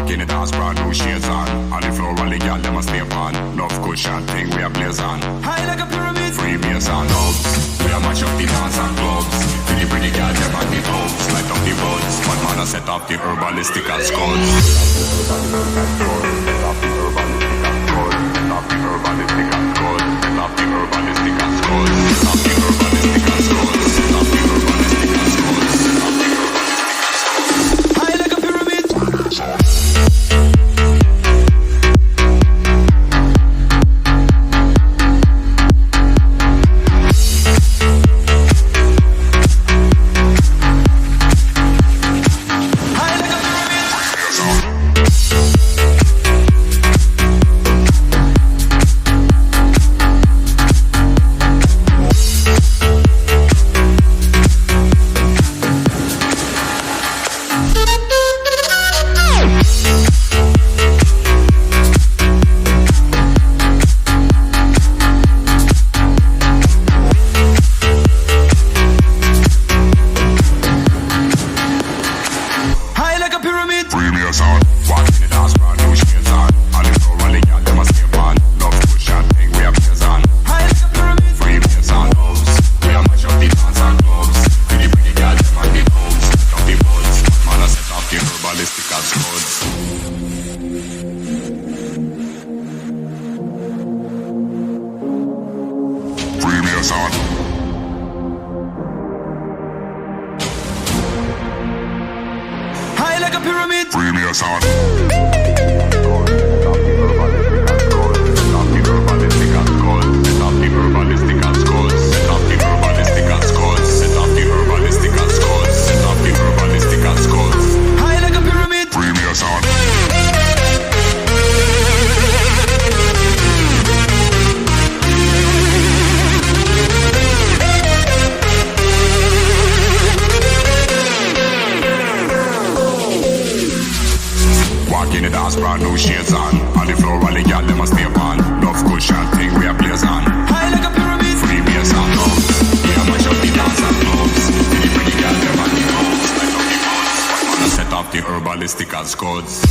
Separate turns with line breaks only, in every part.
Walk in the dance, brand new shades on. On the floor, all the girl them a stay on. Enough cushion thing we a blaze on.
High like a pyramid.
Free bass and dubs. We a mash up the dance and clubs. Pretty pretty girl them at the pubs. Light up the buds. One man a set up the herbalistic and skulls. Set up the herbalistic and skulls. Set up the herbalistic and skulls. Set up the herbalistic and skulls. Set up the herbalistic and skulls. Set up the herbalistic and skulls. Set up the herbalistic and skulls.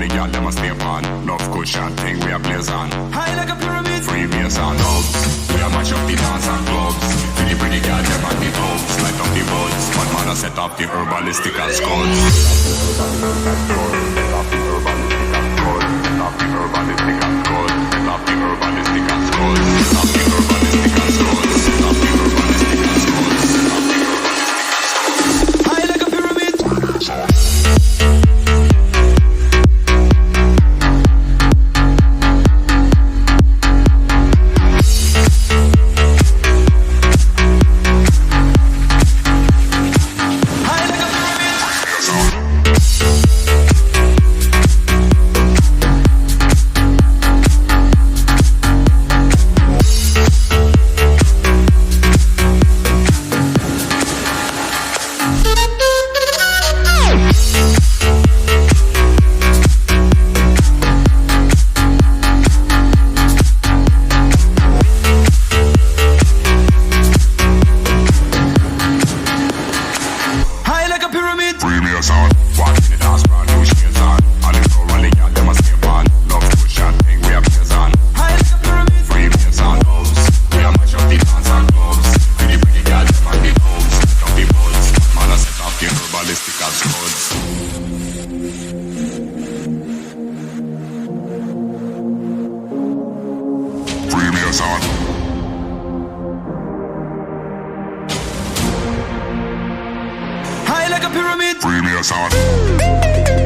High like a pyramid. like a pyramid.
Free me a sound.